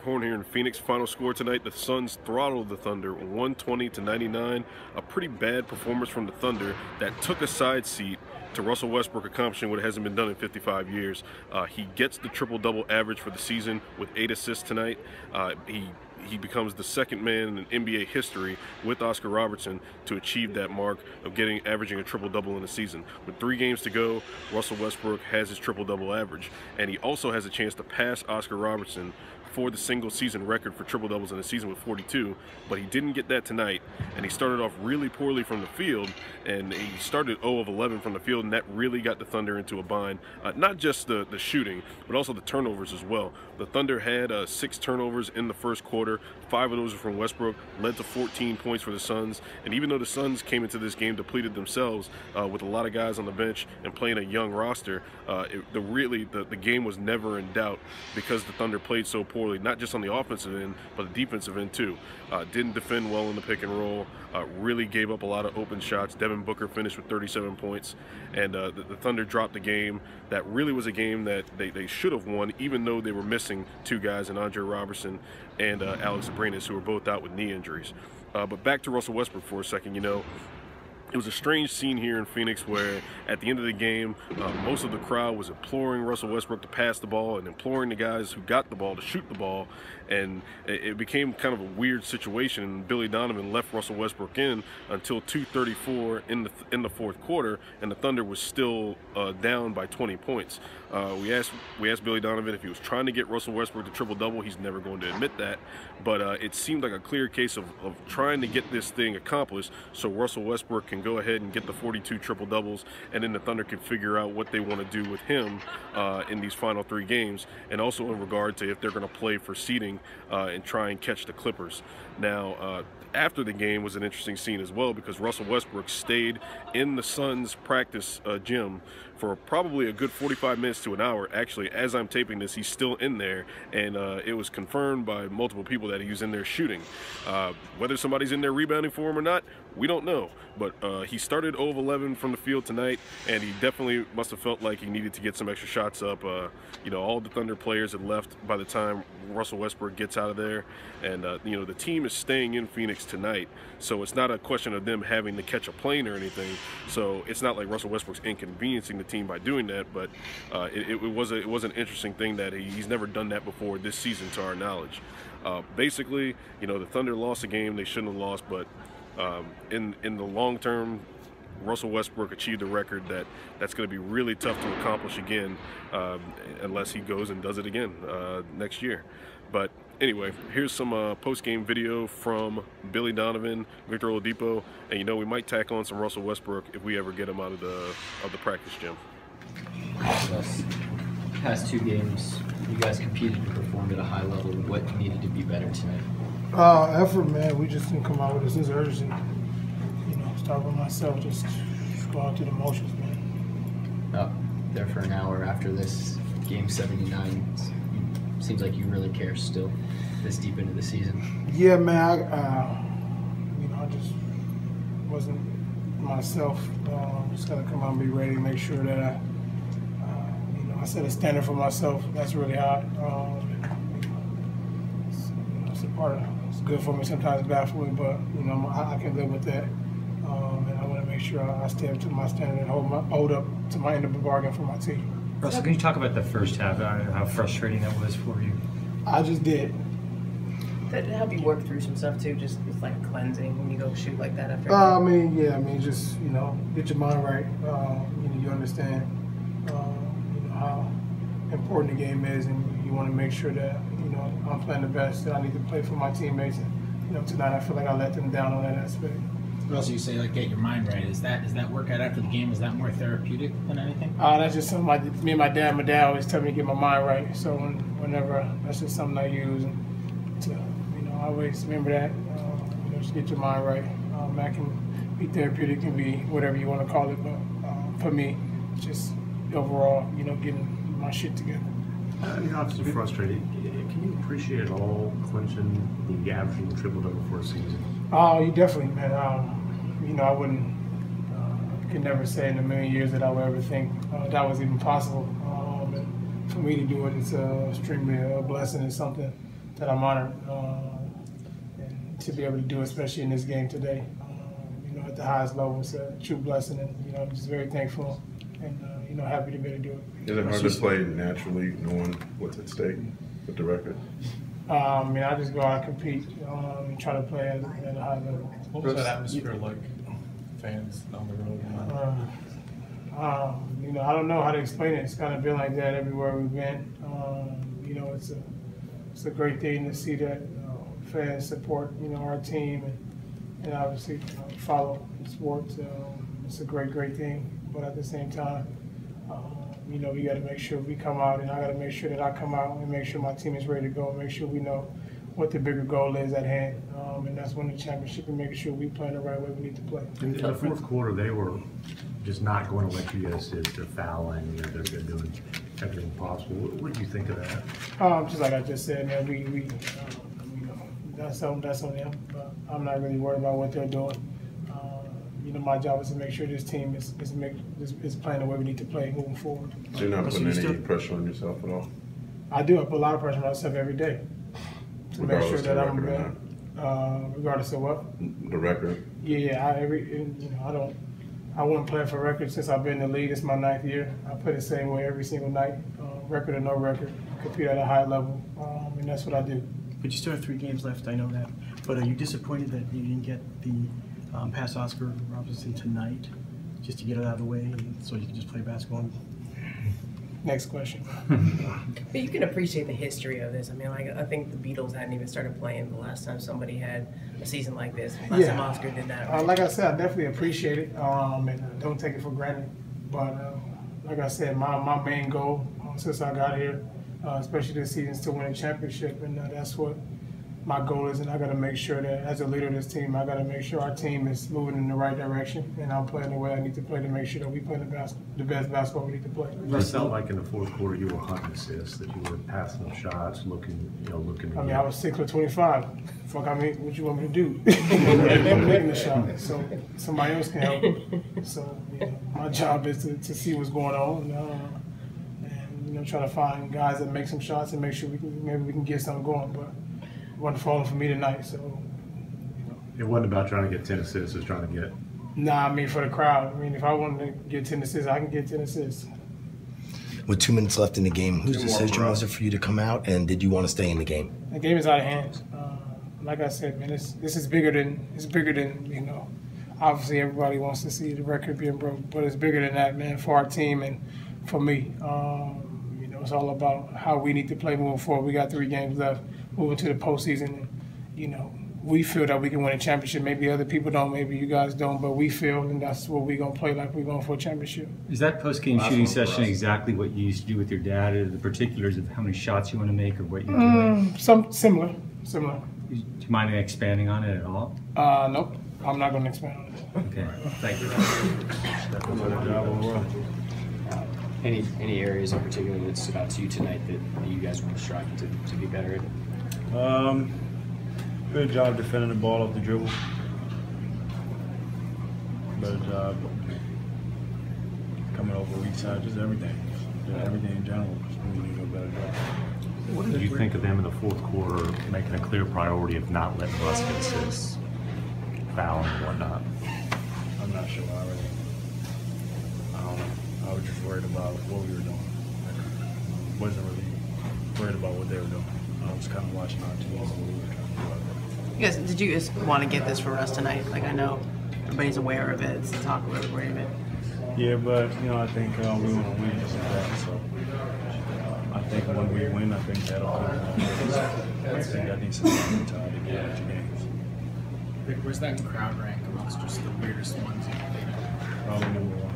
Horne here in Phoenix. Final score tonight, the Suns throttled the Thunder 120-99. A pretty bad performance from the Thunder that took a side seat to Russell Westbrook accomplishing what hasn't been done in 55 years. He gets the triple-double average for the season with 8 assists tonight. He becomes the second man in NBA history with Oscar Robertson to achieve that mark of averaging a triple-double in a season. With 3 games to go, Russell Westbrook has his triple-double average, and he also has a chance to pass Oscar Robertson for the single-season record for triple-doubles in a season with 42, but he didn't get that tonight, and he started off really poorly from the field, and he started 0 of 11 from the field, and that really got the Thunder into a bind. Not just the shooting, but also the turnovers as well. The Thunder had 6 turnovers in the first quarter. 5 of those were from Westbrook, led to 14 points for the Suns, and even though the Suns came into this game depleted themselves with a lot of guys on the bench and playing a young roster, the game was never in doubt because the Thunder played so poorly, not just on the offensive end, but the defensive end too. Didn't defend well in the pick and roll, really gave up a lot of open shots. Devin Booker finished with 37 points, and the Thunder dropped the game. That really was a game that they should have won, even though they were missing 2 guys in Oscar Robertson and Alex Abrines, who were both out with knee injuries. But back to Russell Westbrook for a second. It was a strange scene here in Phoenix where at the end of the game, most of the crowd was imploring Russell Westbrook to pass the ball and imploring the guys who got the ball to shoot the ball, and it became kind of a weird situation, and Billy Donovan left Russell Westbrook in until 2:34 in the fourth quarter, and the Thunder was still down by 20 points. We asked Billy Donovan if he was trying to get Russell Westbrook to triple-double. He's never going to admit that, but it seemed like a clear case of trying to get this thing accomplished so Russell Westbrook can go ahead and get the 42 triple-doubles, and then the Thunder can figure out what they want to do with him in these final 3 games, and also in regard to if they're going to play for seeding and try and catch the Clippers. Now, after the game was an interesting scene as well, because Russell Westbrook stayed in the Suns practice gym for probably a good 45 minutes to an hour. Actually, as I'm taping this, he's still in there, and it was confirmed by multiple people that he was in there shooting. Whether somebody's in there rebounding for him or not, we don't know, but he started 0 of 11 from the field tonight, and he definitely must have felt like he needed to get some extra shots up. All the Thunder players had left by the time Russell Westbrook gets out of there, and the team is staying in Phoenix tonight, so it's not a question of them having to catch a plane or anything. So it's not like Russell Westbrook's inconveniencing the team by doing that, but it was an interesting thing that he's never done that before this season, to our knowledge. Basically, the Thunder lost a game they shouldn't have lost, but in the long term, Russell Westbrook achieved a record that's going to be really tough to accomplish again, unless he goes and does it again next year. But anyway, here's some post-game video from Billy Donovan, Victor Oladipo, and we might tack on some Russell Westbrook if we ever get him out of the practice gym. Past 2 games, you guys competed and performed at a high level. What needed to be better tonight? Effort, man. We just didn't come out with a sense of urgency. Start with myself, just go out through the motions, man. There for an hour after this game 79. Seems like you really care still this deep into the season. Yeah, man. I just wasn't myself. Just gotta come out and be ready to make sure that I set a standard for myself. That's really hard. It's a part of it. It's good for me, sometimes it's bad for me, but I can live with that. And I want to make sure I stay up to my standard and hold up to my end of the bargain for my team. Russell, can you talk about the first half, how frustrating that was for you? I just did. That help you work through some stuff too, just it's like cleansing when you go shoot like that after. Just get your mind right. You understand, how important the game is, and you want to make sure that I'm playing the best that I need to play for my teammates. And tonight I feel like I let them down on that aspect. Also, you say get your mind right. Is that workout after the game? Is that more therapeutic than anything? That's just something me and my dad always tell me to get my mind right. So whenever that's just something I use, and to I always remember that. Just get your mind right. That can be therapeutic, can be whatever you want to call it, but for me, it's just overall, getting my shit together. Obviously frustrated. Can you appreciate at all clinching the averaging triple-double for a season? Oh, you definitely, man. I wouldn't, could never say in a million years that I would ever think that was even possible. And for me to do it, it's extremely a blessing. It's something that I'm honored and to be able to do, especially in this game today. You know, at the highest level, it's a true blessing, and you know, I'm just very thankful and you know, happy to be able to do it. Is it hard to play naturally, knowing what's at stake with the record? I mean, I just go out and compete and try to play at a high level. What was that atmosphere like? Fans down the road? You know, I don't know how to explain it. It's kind of been like that everywhere we've been. You know, it's a great thing to see that fans support, you know, our team and obviously follow the sports. It's a great thing. But at the same time, you know, we got to make sure we come out, and I got to make sure that I come out and make sure my team is ready to go, and make sure we know what the bigger goal is at hand, and that's winning the championship and making sure we play the right way we need to play. In the fourth quarter, they were just not going to let you guys sit. They're fouling. You know, they're doing everything possible. What do you think of that? Just like I just said, man, we you know, that's on them. But I'm not really worried about what they're doing. You know, my job is to make sure this team is playing the way we need to play moving forward. So you're not putting any pressure on yourself at all? I do. I put a lot of pressure on myself every day to make sure that I'm good, regardless of what. The record? Yeah. You know, I wouldn't play for record since I've been in the league. It's my 9th year. I play the same way every single night, record or no record, compete at a high level, and that's what I do. But you still have 3 games left, I know that. But are you disappointed that you didn't get the pass Oscar Robertson tonight, just to get it out of the way, and so you can just play basketball? Next question. But you can appreciate the history of this. I mean, like, I think the Beatles hadn't even started playing the last time somebody had a season like this. Last time Oscar did that. Right? Like I said, I definitely appreciate it, and don't take it for granted. But like I said, my main goal since I got here, especially this season, is to win a championship, and that's what my goal is. And I got to make sure that as a leader of this team, I got to make sure our team is moving in the right direction, and I'm playing the way I need to play to make sure that we play the best basketball we need to play. It felt like in the fourth quarter you were hunting assists, that you were passing up shots, looking. I mean, I was 6 for 25. Fuck, I mean, what you want me to do? I'm making the shot, so somebody else can help. So you know, my job is to see what's going on, and you know, try to find guys that make some shots and make sure maybe we can get something going. But it wasn't falling for me tonight, so. You know. It wasn't about trying to get 10 assists, it was trying to get. Nah, I mean, for the crowd. I mean, if I wanted to get 10 assists, I can get 10 assists. With 2 minutes left in the game, whose decision was it for you to come out, and did you want to stay in the game? The game is out of hand. Like I said, man, this is bigger than you know. Obviously, everybody wants to see the record being broke, but it's bigger than that, man. For our team and for me, you know, it's all about how we need to play moving forward. We got 3 games left, moving to the postseason, and you know, we feel that we can win a championship. Maybe other people don't, maybe you guys don't, but we feel, and that's what we're gonna play like we're going for a championship. Is that post-game shooting session exactly what you used to do with your dad, or the particulars of how many shots you want to make, or what you're doing? Some similar. Do you mind expanding on it at all? Nope. I'm not going to expand on it. Okay. Thank you. Any areas in particular that stood out to you tonight that you guys want to strive to be better at? Good job defending the ball off the dribble. Better job coming over weak side, just everything. Everything in general. We need to do a better job. What did you think of them in the fourth quarter, making a clear priority of not letting us get assists, fouling and whatnot? I'm not sure. I don't know. I was just worried about what we were doing. I wasn't really worried about what they were doing. I was kind of watching our team and what we were trying to do out there. You guys, did you just want to get this for us tonight? Like, I know everybody's aware of it. It's the talk of everybody of it. Yeah, but you know, I think we want to win this and that. So I think when we win, I think that'll come. I think I need some time to get into games. Rick, where's that crowd rank amongst just the weirdest ones you've played at? Probably number 1.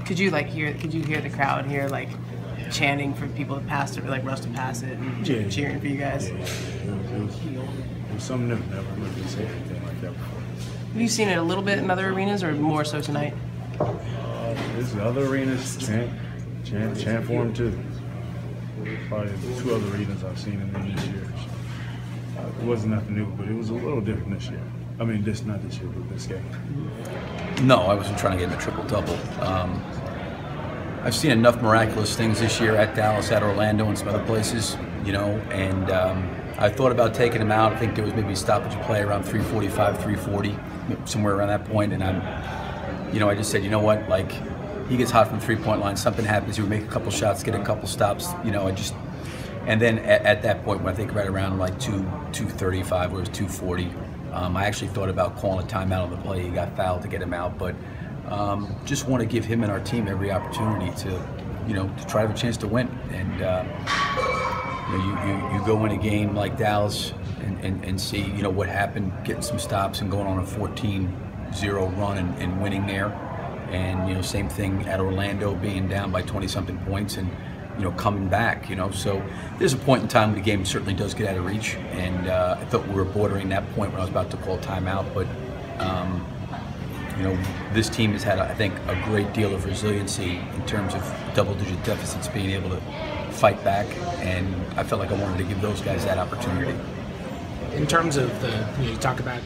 Could you hear the crowd here, like, chanting for people to pass it, like Russ to pass it, and cheering for you guys? Yeah. It was something new. Never really seen anything like that before. Have you seen it a little bit in other arenas, or more so tonight? There's other arenas chant for him too. Probably 2 other arenas I've seen in this year. It wasn't nothing new, but it was a little different this year. I mean, not this year, but this game. No, I wasn't trying to get in a triple-double. I've seen enough miraculous things this year at Dallas, at Orlando, and some other places, you know, and I thought about taking him out. I think there was maybe a stoppage play around 345, 340, somewhere around that point, and I just said, you know what, like, he gets hot from the three-point line, something happens, he would make a couple shots, get a couple stops, you know, and then at that point, when I think right around like 235 or it was 240, I actually thought about calling a timeout on the play. He got fouled to get him out, but just want to give him and our team every opportunity to, you know, to try to have a chance to win. And you go in a game like Dallas and see, you know, what happened, getting some stops and going on a 14-0 run and winning there. And, you know, same thing at Orlando, being down by 20-something points and, you know, coming back, you know. So there's a point in time when the game certainly does get out of reach, and I thought we were bordering that point when I was about to call timeout. But, you know, this team has had, I think, a great deal of resiliency in terms of double-digit deficits, being able to fight back, and I felt like I wanted to give those guys that opportunity. In terms of you talk about